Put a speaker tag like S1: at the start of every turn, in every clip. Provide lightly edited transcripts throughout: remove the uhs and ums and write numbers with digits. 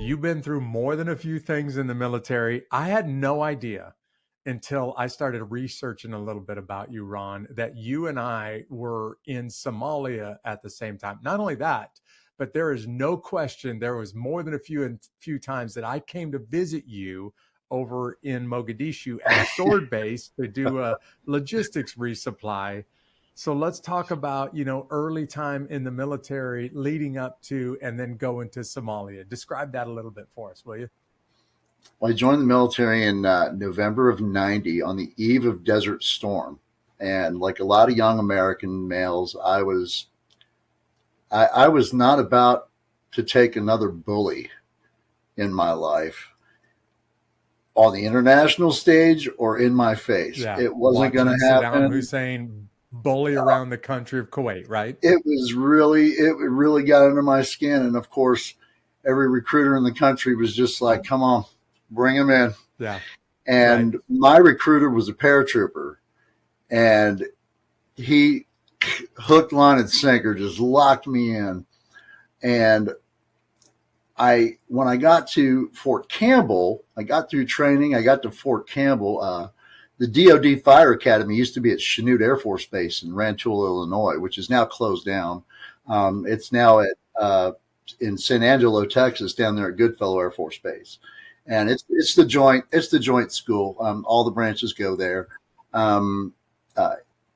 S1: you've been through more than a few things in the military. I had no idea until I started researching a little bit about you, Ron, that you and I were in Somalia at the same time. Not only that, but there is no question there was more than a few times that I came to visit you over in Mogadishu at Sword Base to do a logistics resupply. So let's talk about, early time in the military leading up to and then going to Somalia. Describe that a little bit for us, will you?
S2: Well, I joined the military in November of '90 on the eve of Desert Storm. And like a lot of young American males, I was not about to take another bully in my life on the international stage or in my face.
S1: Yeah.
S2: It wasn't going to happen.
S1: Saddam Hussein bully around the country of Kuwait, right?
S2: It really got under my skin. And of course, every recruiter in the country was just like, come on, bring him in.
S1: Yeah.
S2: And
S1: right.
S2: My recruiter was a paratrooper, and he hook, line, and sinker just locked me in. And when I got to Fort Campbell, I got through training. I got to Fort Campbell. The DoD Fire Academy used to be at Chanute Air Force Base in Rantoul, Illinois, which is now closed down. It's now in San Angelo, Texas, down there at Goodfellow Air Force Base, and it's the joint school. All the branches go there.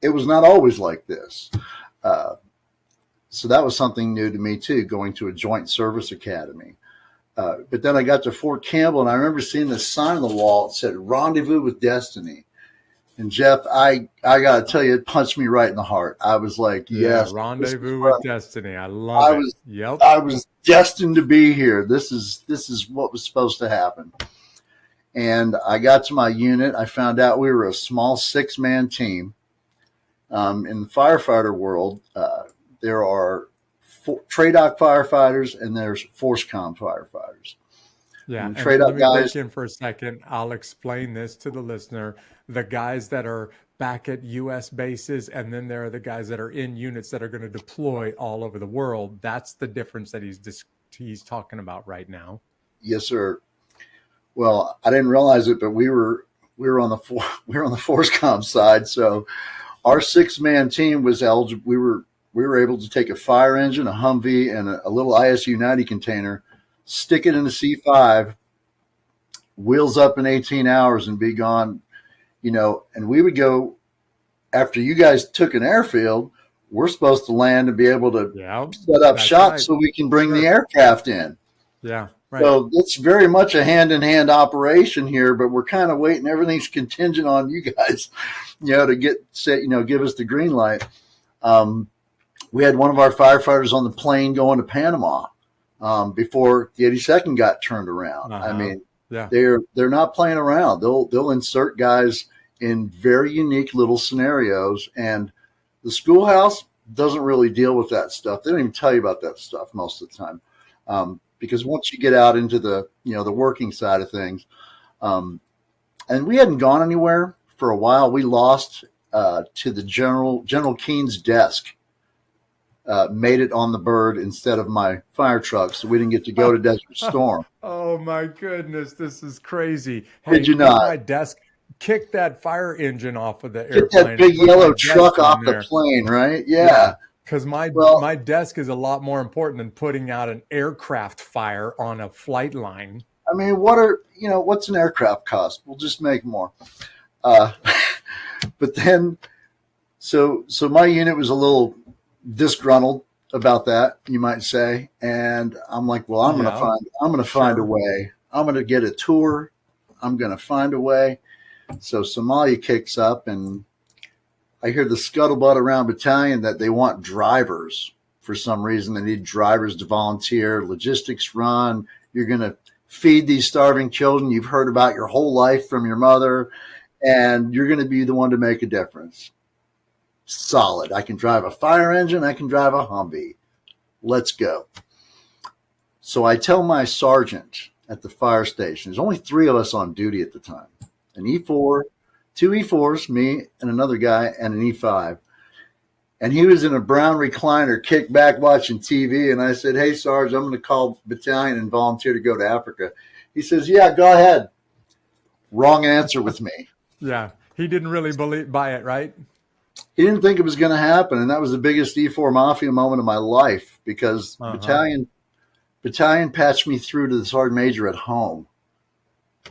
S2: It was not always like this. So that was something new to me too, going to a joint service academy. But then I got to Fort Campbell, and I remember seeing this sign on the wall that said "Rendezvous with Destiny." And Jeff, I got to tell you, it punched me right in the heart. I was like, yes.
S1: Rendezvous with Destiny. I love it. Yep.
S2: I was destined to be here. This is what was supposed to happen. And I got to my unit. I found out we were a small 6-man team. In the firefighter world, there are TRADOC firefighters and there's FORCECOM firefighters.
S1: Yeah, and let me break in for a second. I'll explain this to the listener. The guys that are back at U.S. bases, and then there are the guys that are in units that are going to deploy all over the world. That's the difference that he's talking about right now.
S2: Yes, sir. Well, I didn't realize it, but we were on the FORCECOM side. So our 6-man team was eligible. We were able to take a fire engine, a Humvee, and a little ISU 90 container, stick it in a C5, wheels up in 18 hours and be gone, and we would go after you guys took an airfield. We're supposed to land and be able to set up shop so we can bring the aircraft in.
S1: Yeah. Right.
S2: So it's very much a hand-in-hand operation here, but we're kind of waiting. Everything's contingent on you guys, to give us the green light. We had one of our firefighters on the plane going to Panama before the 82nd got turned around.
S1: Uh-huh.
S2: I mean,
S1: yeah.
S2: They're not playing around. They'll insert guys in very unique little scenarios, and the schoolhouse doesn't really deal with that stuff. They don't even tell you about that stuff most of the time, because once you get out into the the working side of things, and we hadn't gone anywhere for a while. We lost to the General Keene's desk. Made it on the bird instead of my fire truck, so we didn't get to go to Desert Storm.
S1: Oh my goodness, this is crazy!
S2: Did you not?
S1: My desk, kick that fire engine off of the
S2: Get
S1: airplane.
S2: That big yellow truck off the plane, right? Yeah.
S1: Because my desk is a lot more important than putting out an aircraft fire on a flight line.
S2: I mean, what's an aircraft cost? We'll just make more. But then, so my unit was a little disgruntled about that, you might say, and I'm like, well, I'm gonna find a way. I'm gonna get a tour. I'm gonna find a way. So Somalia kicks up, and I hear the scuttlebutt around battalion that they want drivers for some reason. They need drivers to volunteer. Logistics run. You're gonna feed these starving children you've heard about your whole life from your mother, and you're gonna be the one to make a difference. Solid. I can drive a fire engine. I can drive a Humvee. Let's go. So I tell my sergeant at the fire station, there's only 3 of us on duty at the time, an E4, 2 E4s, me and another guy, and an E5. And he was in a brown recliner, kicked back watching TV. And I said, "Hey, Sarge, I'm going to call battalion and volunteer to go to Africa." He says, "Yeah, go ahead." Wrong answer with me.
S1: Yeah. He didn't really buy it, right?
S2: He didn't think it was going to happen. And that was the biggest E4 Mafia moment of my life, because
S1: Uh-huh.
S2: battalion patched me through to the sergeant major at home.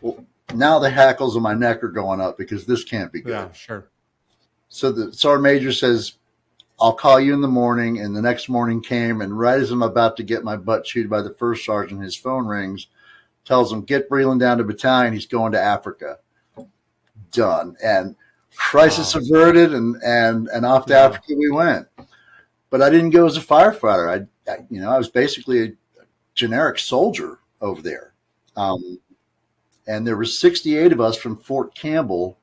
S2: Well, now the hackles on my neck are going up, because this can't be good.
S1: Yeah, sure.
S2: So the sergeant major says, "I'll call you in the morning." And the next morning came, and right as I'm about to get my butt chewed by the first sergeant, his phone rings, tells him, "Get Breland down to battalion. He's going to Africa." Done. And crisis
S1: Wow.
S2: averted, and off to
S1: Yeah.
S2: Africa we went. But I didn't go as a firefighter. I was basically a generic soldier over there. And there were 68 of us from Fort Campbell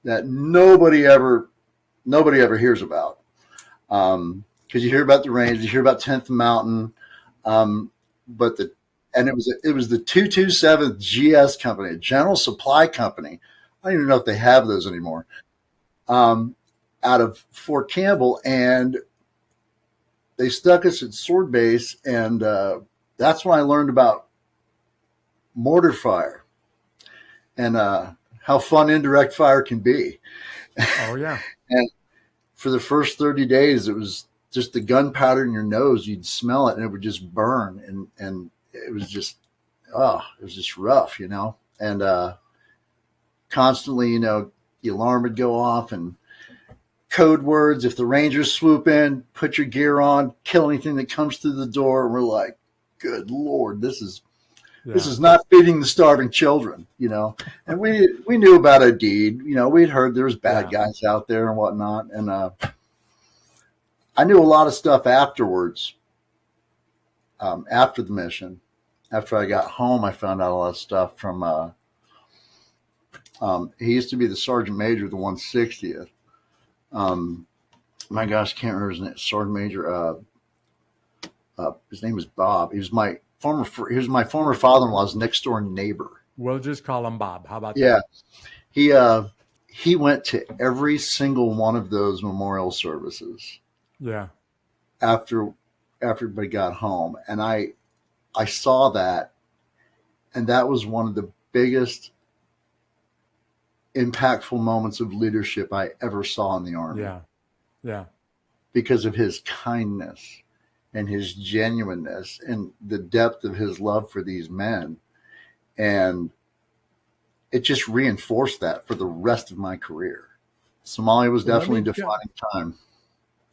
S2: that nobody ever hears about. Because you hear about the range, you hear about 10th Mountain, but it was the 227th GS company, a General Supply Company. I don't even know if they have those anymore. Out of Fort Campbell, and they stuck us at Sword Base, and that's when I learned about mortar fire and how fun indirect fire can be.
S1: Oh, yeah.
S2: And for the first 30 days, it was just the gunpowder in your nose. You'd smell it, and it would just burn, and it was just rough, and constantly, the alarm would go off, and code words. If the Rangers swoop in, put your gear on, kill anything that comes through the door. And we're like, good Lord, this is not feeding the starving children, And we knew about a deed, we'd heard there was bad guys out there and whatnot, and I knew a lot of stuff afterwards. After the mission, after I got home, I found out a lot of stuff from. He used to be the sergeant major of the 160th. My gosh, can't remember his name. Sergeant Major. His name was Bob. He was my former father-in-law's next door neighbor.
S1: We'll just call him Bob. How about
S2: Yeah,
S1: that?
S2: he went to every single one of those memorial services.
S1: Yeah.
S2: After everybody got home, and I saw that, and that was one of the biggest impactful moments of leadership I ever saw in the Army.
S1: Yeah. Yeah.
S2: Because of his kindness and his genuineness and the depth of his love for these men. And it just reinforced that for the rest of my career. Somalia was definitely a defining time.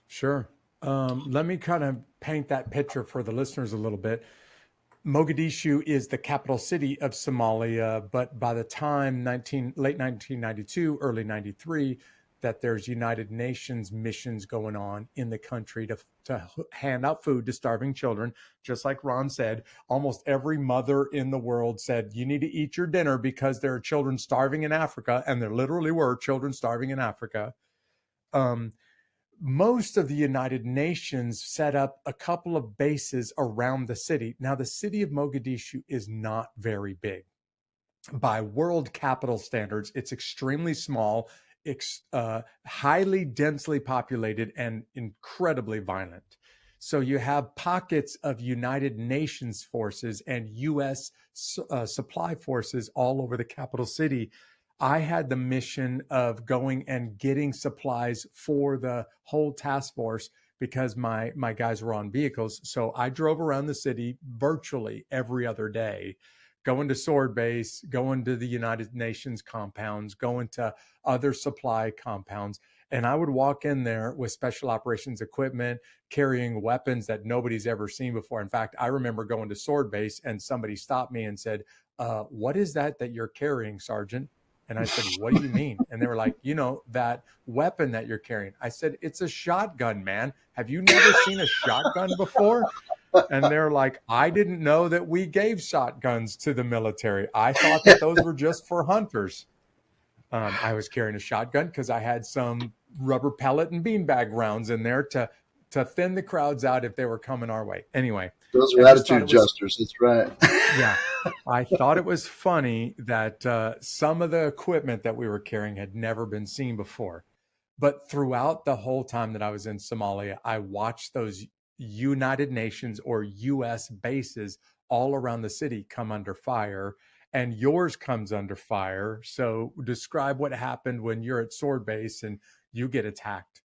S1: Sure. Let me kind of paint that picture for the listeners a little bit. Mogadishu is the capital city of Somalia, but by the time late 1992, early 93, that there's United Nations missions going on in the country to hand out food to starving children. Just like Ron said, almost every mother in the world said, you need to eat your dinner because there are children starving in Africa, and there literally were children starving in Africa. Most of the United Nations set up a couple of bases around the city. Now, the city of Mogadishu is not very big. By world capital standards, it's extremely small, highly densely populated, and incredibly violent. So you have pockets of United Nations forces and U.S. supply forces all over the capital city. I had the mission of going and getting supplies for the whole task force because my guys were on vehicles. So I drove around the city virtually every other day, going to Sword Base, going to the United Nations compounds, going to other supply compounds. And I would walk in there with special operations equipment, carrying weapons that nobody's ever seen before. In fact, I remember going to Sword Base and somebody stopped me and said, what is that you're carrying, Sergeant? And I said, what do you mean? And they were like, that weapon that you're carrying. I said, it's a shotgun, man. Have you never seen a shotgun before? And they're like, I didn't know that we gave shotguns to the military. I thought that those were just for hunters. I was carrying a shotgun because I had some rubber pellet and beanbag rounds in there to thin the crowds out if they were coming our way. Anyway.
S2: Those are attitude adjusters. That's right.
S1: Yeah. I thought it was funny that some of the equipment that we were carrying had never been seen before. But throughout the whole time that I was in Somalia, I watched those United Nations or US bases all around the city come under fire, and yours comes under fire. So describe what happened when you're at Sword Base and you get attacked.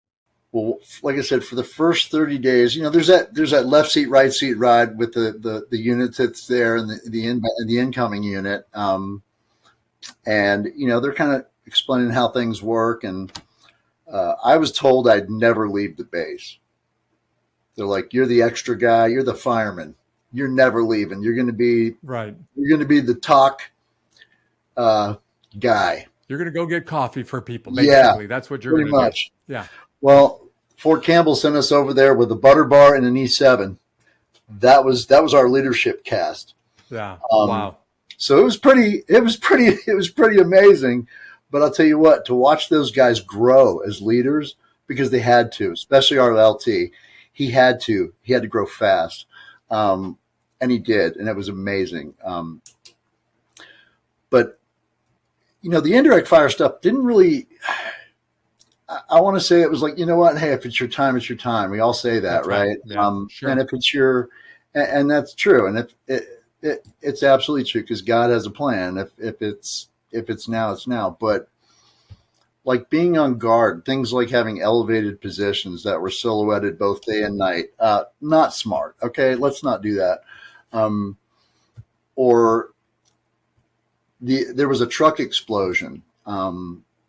S2: Well, like I said, for the first 30 days, there's that left seat, right seat ride with the unit that's there and the incoming unit. And they're kind of explaining how things work. And I was told I'd never leave the base. They're like, you're the extra guy, you're the fireman, you're never leaving. You're going to be
S1: Right.
S2: You're going to be the talk guy.
S1: You're going to go get coffee for people. Basically, that's what you're going to
S2: much.
S1: do. Yeah.
S2: Well, Fort Campbell sent us over there with a butter bar and an E7. That was our leadership cast.
S1: Yeah. Wow.
S2: So it was pretty amazing. But I'll tell you what, to watch those guys grow as leaders, because they had to, especially our LT, he had to grow fast. And he did, and it was amazing. But the indirect fire stuff didn't really. I want to say it was like, hey, if it's your time, it's your time. We all say that,
S1: That's
S2: right?
S1: Yeah, sure.
S2: And if it's and that's true. And if it's absolutely true, because God has a plan. If it's now, it's now. But like being on guard, things like having elevated positions that were silhouetted both day and night, not smart. Okay, let's not do that. Or there was a truck explosion.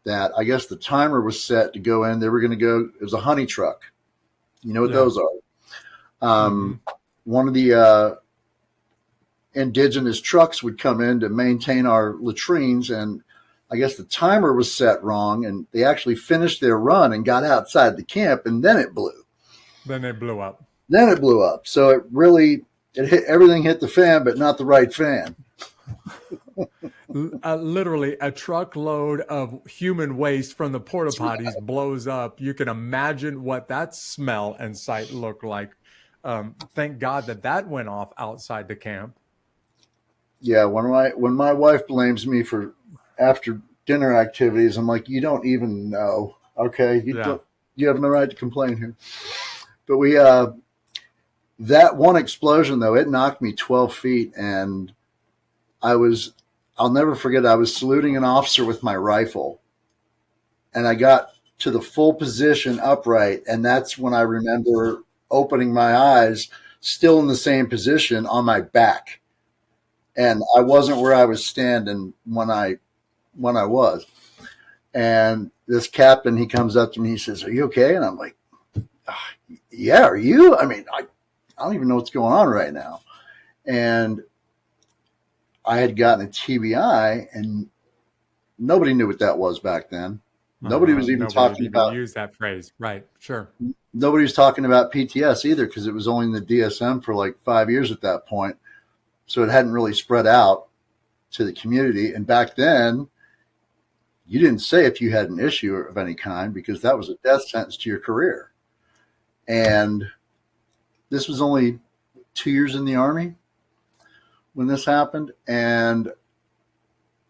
S2: That I guess the timer was set to go in. They were going to go. It was a honey truck. You know what those are? One of the indigenous trucks would come in to maintain our latrines, and I guess the timer was set wrong, and they actually finished their run and got outside the camp, and then it blew.
S1: Then it blew up.
S2: So everything hit the fan, but not the right fan.
S1: Literally a truckload of human waste from the porta potties blows up. You can imagine what that smell and sight looked like. Thank God that went off outside the camp.
S2: Yeah, when my wife blames me for after dinner activities, I'm like, you don't even know. Okay, you have no right to complain here. But we that one explosion though, it knocked me 12 feet, and I'll never forget, I was saluting an officer with my rifle, and I got to the full position upright, and that's when I remember opening my eyes, still in the same position on my back. And I wasn't where I was standing when I was. And this captain, he comes up to me, he says, "Are you okay?" And I'm like, "Yeah, are you?" I mean, I don't even know what's going on right now. And I had gotten a TBI, and nobody knew what that was back then. Nobody was even talking about.
S1: Use that phrase, right? Sure.
S2: Nobody was talking about PTS either, because it was only in the DSM for like 5 years at that point, so it hadn't really spread out to the community. And back then, you didn't say if you had an issue of any kind, because that was a death sentence to your career. And this was only 2 years in the Army when this happened, and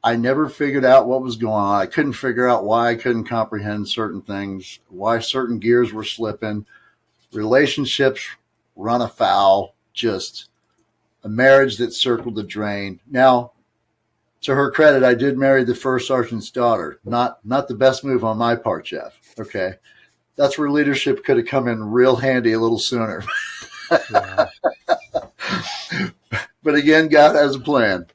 S2: I never figured out what was going on. I couldn't figure out why I couldn't comprehend certain things, why certain gears were slipping, relationships run afoul, just a marriage that circled the drain. Now, to her credit, I did marry the first sergeant's daughter. Not the best move on my part, Jeff. Okay. That's where leadership could have come in real handy a little sooner. Yeah. But again, God has a plan.